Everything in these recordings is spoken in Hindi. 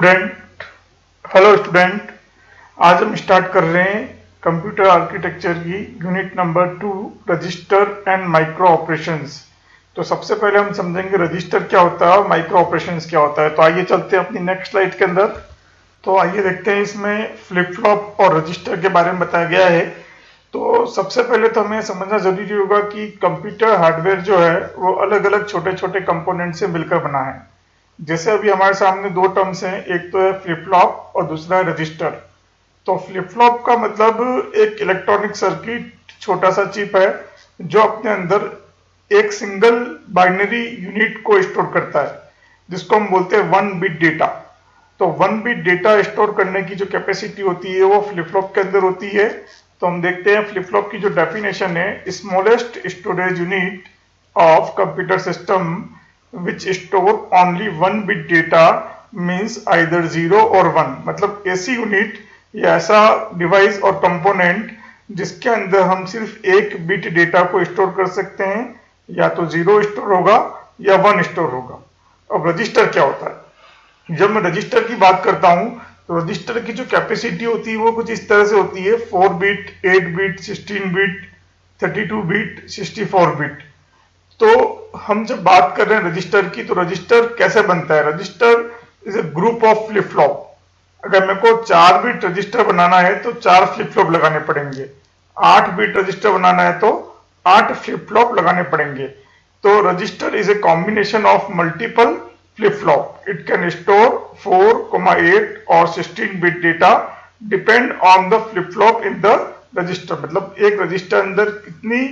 स्टूडेंट हेलो स्टूडेंट, आज हम स्टार्ट कर रहे हैं कंप्यूटर आर्किटेक्चर की unit number 2 register and micro operations. तो सबसे पहले हम समझेंगे रजिस्टर क्या होता है और माइक्रो ऑपरेशंस क्या होता है। तो आइए चलते हैं अपनी नेक्स्ट स्लाइड के अंदर। तो आइए देखते हैं इसमें फ्लिप फ्लॉप और रजिस्टर के बारे में बताया गया है। तो सबसे पहले तो हमें समझना जरूरी होगा कि कंप्यूटर हार्डवेयर जो है वो अलग अलग छोटे छोटे कंपोनेंट से मिलकर बना है। जैसे अभी हमारे सामने दो टर्म्स हैं, एक तो है फ्लिप फ्लॉप और दूसरा है रजिस्टर। तो फ्लिप फ्लॉप का मतलब एक इलेक्ट्रॉनिक सर्किट, छोटा सा चिप है जो अपने अंदर एक सिंगल बाइनरी यूनिट को स्टोर करता है, जिसको हम बोलते हैं 1 बिट डेटा। तो 1 बिट डेटा स्टोर करने की जो कैपेसिटी होती है वो फ्लिप फ्लॉप के अंदर होती है। तो हम देखते हैं फ्लिप फ्लॉप की जो डेफिनेशन है, smallest storage unit of computer system which store only 1 bit data means either 0 or 1। मतलब ऐसी यूनिट या ऐसा डिवाइस और कंपोनेंट जिसके अंदर हम सिर्फ एक बिट डेटा को स्टोर कर सकते हैं, या तो 0 स्टोर होगा या 1 स्टोर होगा। अब रजिस्टर क्या होता है? जब मैं रजिस्टर की बात करता हूं तो रजिस्टर की जो कैपेसिटी होती है वो कुछ इस तरह से होती है, 4 bit, 8 bit, 16 bit, 32 bit, 64 bit. तो हम जब बात कर रहे हैं रजिस्टर की, तो रजिस्टर कैसे बनता है? Register is a group of flip flop. अगर मेरे को 4 बिट रजिस्टर बनाना है तो 4 फ्लिप फ्लॉप लगाने पड़ेंगे। 8 बिट रजिस्टर बनाना है तो 8 फ्लिप फ्लॉप लगाने पड़ेंगे। तो register is a combination of multiple flip flop. It can store 4, 8 और 16 bit data depend on the flip flop in the register. मतलब एक रजिस्टर अंदर कितनी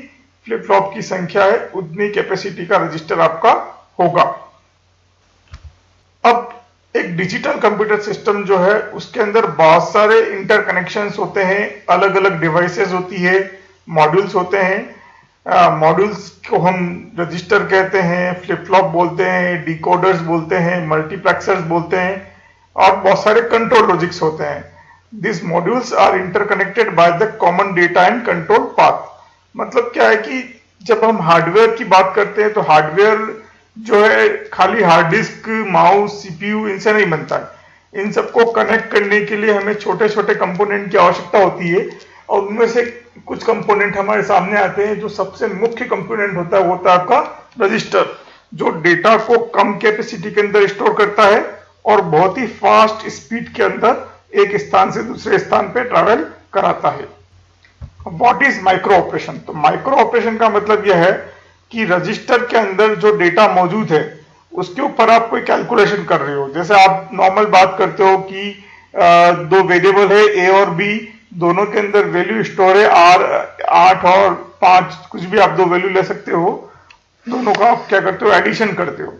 फ्लिप फ्लॉप की संख्या है उतनी कैपेसिटी का रजिस्टर आपका होगा। अब एक डिजिटल कंप्यूटर सिस्टम जो है उसके अंदर बहुत सारे इंटरकनेक्शंस होते हैं, अलग अलग डिवाइसेस होती है, मॉड्यूल्स होते हैं। मॉड्यूल्स को हम रजिस्टर कहते हैं, फ्लिप फ्लॉप बोलते हैं, डिकोडर्स बोलते हैं, मल्टीप्लेक्सर्स बोलते हैं, और बहुत सारे कंट्रोल लॉजिक्स होते हैं। This modules are interconnected by the common data and control path. मतलब क्या है कि जब हम हार्डवेयर की बात करते हैं तो हार्डवेयर जो है खाली हार्ड डिस्क, माउस, सीपीयू इनसे नहीं बनता है। इन सबको कनेक्ट करने के लिए हमें छोटे छोटे कंपोनेंट की आवश्यकता होती है, और उनमें से कुछ कंपोनेंट हमारे सामने आते हैं। जो सबसे मुख्य कंपोनेंट होता है वो होता है आपका रजिस्टर, जो डेटा को कम कैपेसिटी के अंदर स्टोर करता है और बहुत ही फास्ट स्पीड के अंदर एक स्थान से दूसरे स्थान पे ट्रैवल कराता है। What is micro operation? तो माइक्रो ऑपरेशन का मतलब यह है कि रजिस्टर के अंदर जो डेटा मौजूद है उसके ऊपर आप कोई कैलकुलेशन कर रहे हो। जैसे आप नॉर्मल बात करते हो कि दो वेरिएबल है ए और बी, दोनों के अंदर वैल्यू स्टोर है 8 और 5, कुछ भी आप दो वैल्यू ले सकते हो। दोनों का आप क्या करते हो? एडिशन करते हो।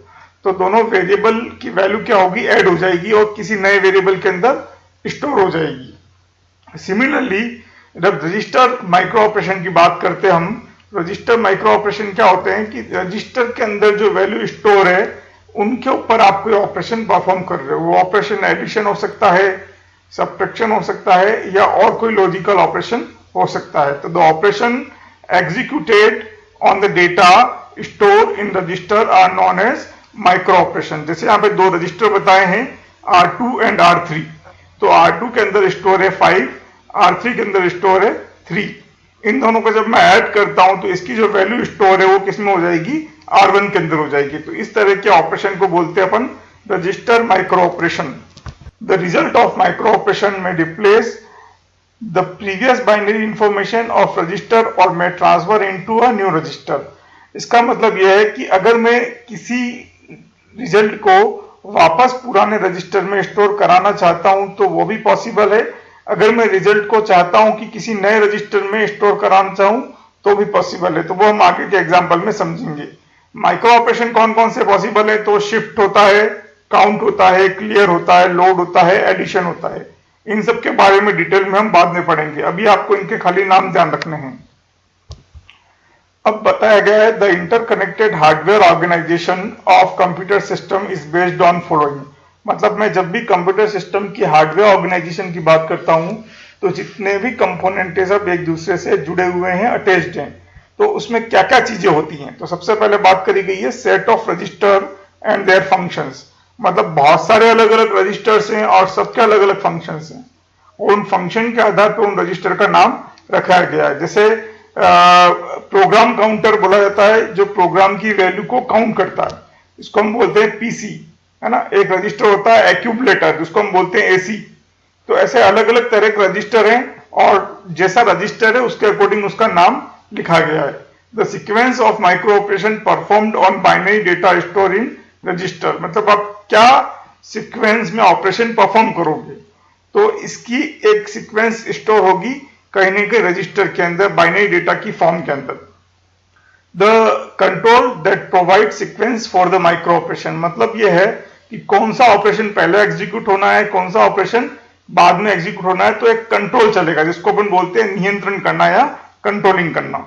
तो दोनों वेरिएबल की वैल्यू क्या होगी? ऐड हो जाएगी और किसी नए वेरिएबल के अंदर स्टोर हो जाएगी। सिमिलरली जब रजिस्टर माइक्रो ऑपरेशन की बात करते हैं हम, रजिस्टर माइक्रो ऑपरेशन क्या होते हैं कि रजिस्टर के अंदर जो वैल्यू स्टोर है उनके ऊपर आप कोई ऑपरेशन परफॉर्म कर रहे हो। वो ऑपरेशन एडिशन हो सकता है, सब्ट्रैक्शन हो सकता है, या और कोई लॉजिकल ऑपरेशन हो सकता है। तो the operation executed on the data store in register are known as micro operation. जैसे यहाँ पे दो रजिस्टर बताए हैं, R2 एंड R3। तो R2 के अंदर स्टोर है 5, R3 के अंदर स्टोर है 3। इन दोनों को जब मैं ऐड करता हूं तो इसकी जो वैल्यू स्टोर है वो किसमें हो जाएगी? R1 के अंदर हो जाएगी। तो इस तरह के ऑपरेशन को बोलते हैं अपन register micro operation. The result of micro operation में replace the previous binary information of register और में transfer into a new register. इसका मतलब यह है कि अगर मैं किसी रिजल्ट को वापस पुराने रजिस्टर में स्टोर कराना चाहता हूं तो वो भी पॉसिबल है। अगर मैं रिजल्ट को चाहता हूं कि किसी नए रजिस्टर में स्टोर कराना चाहूं तो भी पॉसिबल है। तो वो हम आगे के एग्जांपल में समझेंगे। माइक्रो ऑपरेशन कौन कौन से पॉसिबल है? तो शिफ्ट होता है, काउंट होता है, क्लियर होता है, लोड होता है, एडिशन होता है। इन सब के बारे में डिटेल में हम बाद में पढ़ेंगे, अभी आपको इनके खाली नाम ध्यान रखने हैं। अब बताया गया है the interconnected hardware organization of computer system is based on following. मतलब मैं जब भी कंप्यूटर सिस्टम की हार्डवेयर ऑर्गेनाइजेशन की बात करता हूं तो जितने भी कंपोनेंट है सब एक दूसरे से जुड़े हुए हैं, अटैच्ड हैं। तो उसमें क्या क्या चीजें होती हैं? तो सबसे पहले बात करी गई है set of register and their functions. मतलब बहुत सारे अलग अलग रजिस्टर्स हैं और सबके अलग अलग फंक्शंस हैं, और उन फंक्शन के आधार पर उन रजिस्टर का नाम रखा गया है। जैसे प्रोग्राम काउंटर बोला जाता है, जो प्रोग्राम की वैल्यू को काउंट करता है, इसको हम बोलते हैं पीसी, है ना। एक रजिस्टर होता है एक्यूमुलेटर, जिसको हम बोलते हैं एसी। तो ऐसे अलग अलग तरह के रजिस्टर हैं, और जैसा रजिस्टर है उसके अकॉर्डिंग उसका नाम लिखा गया है। The sequence of micro operation performed on binary data store in register, मतलब आप क्या सीक्वेंस में ऑपरेशन परफॉर्म करोगे, तो इसकी एक सीक्वेंस स्टोर होगी कहीं ना कहीं रजिस्टर के अंदर, बाइनरी डेटा की फॉर्म के अंदर। The control that provide sequence for the micro operation, मतलब यह है कि कौन सा ऑपरेशन पहले एग्जीक्यूट होना है, कौन सा ऑपरेशन बाद में एग्जीक्यूट होना है। तो एक कंट्रोल चलेगा, जिसको अपन बोलते हैं नियंत्रण करना या कंट्रोलिंग करना।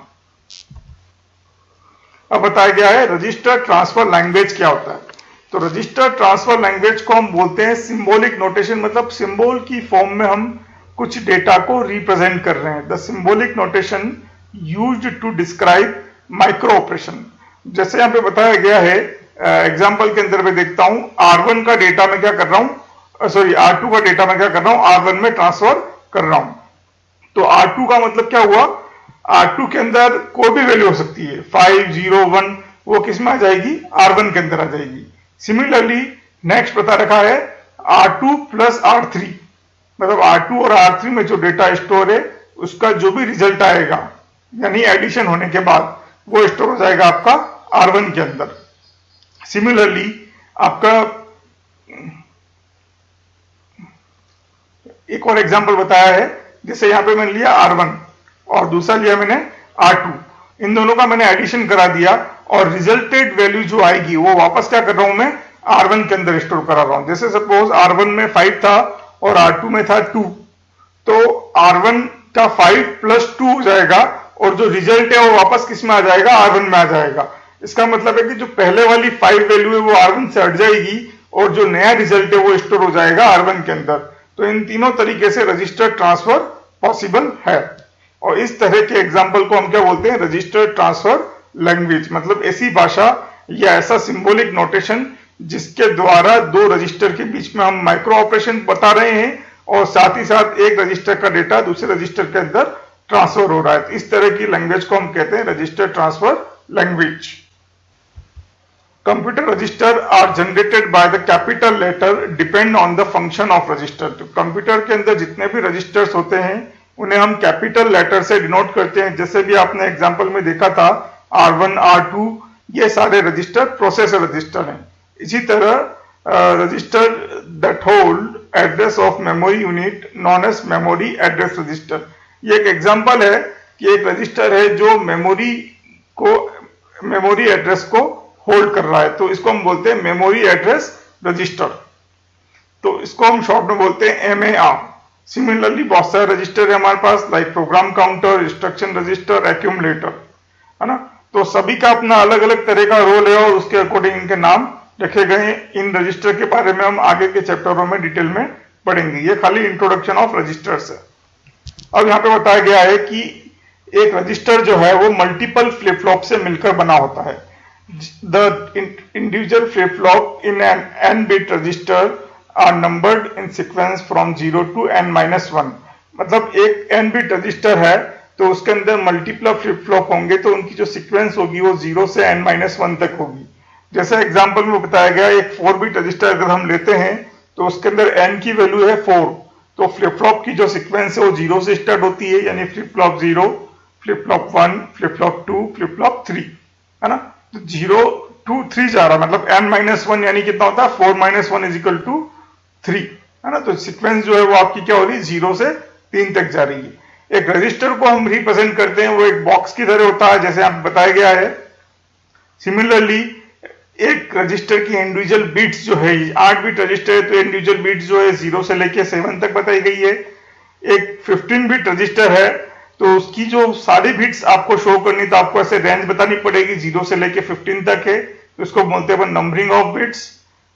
अब बताया गया है रजिस्टर ट्रांसफर लैंग्वेज क्या होता है। तो रजिस्टर ट्रांसफर लैंग्वेज को हम बोलते हैं सिंबॉलिक नोटेशन, मतलब सिंबल की फॉर्म में हम कुछ डेटा को रिप्रेजेंट कर रहे हैं। The symbolic notation used to describe micro operation, जैसे यहां पे बताया गया है, एग्जांपल के अंदर मैं देखता हूं R1 का डेटा मैं क्या कर रहा हूं, सॉरी R2 का डेटा मैं क्या कर रहा हूं, R1 में ट्रांसफर कर रहा हूं। तो R2 का मतलब क्या हुआ, R2 के अंदर कोई भी वैल्यू हो सकती है, 5, 0, 1, वो किस में आ जाएगी, R1 के अंदर आ जाएगी। सिमिलरली नेक्स्ट बता रखा है R2 प्लस R3, मतलब R2 और R3 में जो डेटा स्टोर है उसका जो भी रिजल्ट आएगा, यानी एडिशन होने के बाद, वो स्टोर हो जाएगा आपका R1 के अंदर। सिमिलरली आपका एक और एग्जांपल बताया है, जैसे यहां पे मैंने लिया R1 और दूसरा लिया मैंने R2, इन दोनों का मैंने एडिशन करा दिया, और रिजल्टेड वैल्यू जो आएगी वो वापस क्या कर रहा हूं मैं, R1 के अंदर स्टोर करा रहा हूं। जैसे सपोज R1 में 5 था और R2 में था 2, तो R1 का 5 प्लस 2 हो जाएगा, और जो रिजल्ट है वो वापस किस में आ जाएगा, R1 में आ जाएगा। इसका मतलब है कि जो पहले वाली 5 वैल्यू है वो R1 से हट जाएगी, और जो नया रिजल्ट है वो स्टोर हो जाएगा R1 के अंदर। तो इन तीनों तरीके से रजिस्टर ट्रांसफर पॉसिबल है, और इस तरह के एग्जाम्पल को हम क्या बोलते हैं, रजिस्टर ट्रांसफर लैंग्वेज, मतलब ऐसी भाषा या ऐसा सिंबॉलिक नोटेशन जिसके द्वारा दो रजिस्टर के बीच में हम माइक्रो ऑपरेशन बता रहे हैं, और साथ ही साथ एक रजिस्टर का डेटा दूसरे रजिस्टर के अंदर ट्रांसफर हो रहा है। इस तरह की लैंग्वेज को हम कहते हैं register transfer language. Computer register are generated by the capital letter depend on the function of register. तो कंप्यूटर के अंदर जितने भी रजिस्टर्स होते हैं उन्हें हम कैपिटल लेटर से डिनोट करते हैं। जैसे भी आपने एग्जांपल में देखा था R1, R2, ये सारे रजिस्टर प्रोसेसर रजिस्टर हैं। इसी तरह register that hold address of memory unit known as memory address register. ये एक एग्जांपल है कि एक रजिस्टर है जो मेमोरी एड्रेस को होल्ड कर रहा है, तो इसको हम बोलते हैं मेमोरी एड्रेस रजिस्टर। तो इसको हम शॉर्ट में बोलते हैं MAR। सिमिलरली बहुत सारे रजिस्टर है हमारे पास, like program counter, instruction register, accumulator, है ना। तो सभी का अपना अलग अलग तरह का रोल है, और उसके अकॉर्डिंग इनके नाम रखे गए हैं। इन रजिस्टर के बारे में हम आगे के चैप्टरों में डिटेल में पढ़ेंगे, ये खाली इंट्रोडक्शन ऑफ रजिस्टर्स है। अब यहाँ पे बताया गया है कि एक रजिस्टर जो है वो मल्टीपल फ्लिप फ्लॉप से मिलकर बना होता है। The individual flip-flop in an n-bit register are numbered in sequence from 0 to n-1। मतलब एक n-bit रजिस्टर है तो उसके अंदर मल्टीपल फ्लिप फ्लॉप होंगे, तो उनकी जो सीक्वेंस होगी वो 0 से n-1 तक होगी। जैसे एग्जांपल में बताया गया, एक 4-बिट रजिस्टर अगर हम लेते हैं तो उसके अंदर n की वैल्यू है 4, तो फ्लिप फ्लॉप की जो सीक्वेंस है वो 0 से स्टार्ट होती है, यानी flip flop 0, flip flop 1, flip flop 2, flip flop 3, है ना। तो 0 2 3 जा रहा, मतलब n-1 यानी कितना होता है, 4 - 1 = 3, है ना। तो सीक्वेंस जो है वो आपकी क्या हो रही है, 0 से 3 तक जा रही है। एक रजिस्टर को हम रिप्रेजेंट करते हैं, वो एक बॉक्स की तरह होता है, जैसे यहाँ बताया गया है। सिमिलरली एक रजिस्टर की इंडिविजुअल बिट्स जो है, 8-बिट रजिस्टर है तो इंडिविजुअल बिट्स जो है 0 से लेके 7 तक बताई गई है। एक 15-बिट रजिस्टर है तो उसकी जो सारी बिट्स आपको शो करनी, तो आपको ऐसे रेंज बतानी पड़ेगी, 0 से लेके 15 तक है, तो इसको बोलते हैं नंबरिंग ऑफ बिट्स।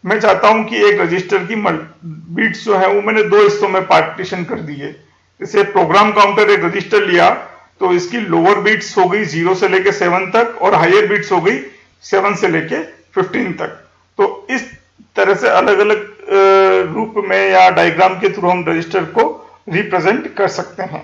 मैं चाहता हूं कि एक रजिस्टर की बिट्स जो है वो मैंने 2 हिस्सों में पार्टीशन कर दी है। जैसे प्रोग्राम काउंटर एक रजिस्टर लिया तो इसकी लोअर बिट्स हो गई 0 से लेके 7 तक, और हायर बिट्स हो गई 7 से लेके 15 तक। तो इस तरह से अलग अलग रूप में या डायग्राम के थ्रू हम रजिस्टर को रिप्रेजेंट कर सकते हैं।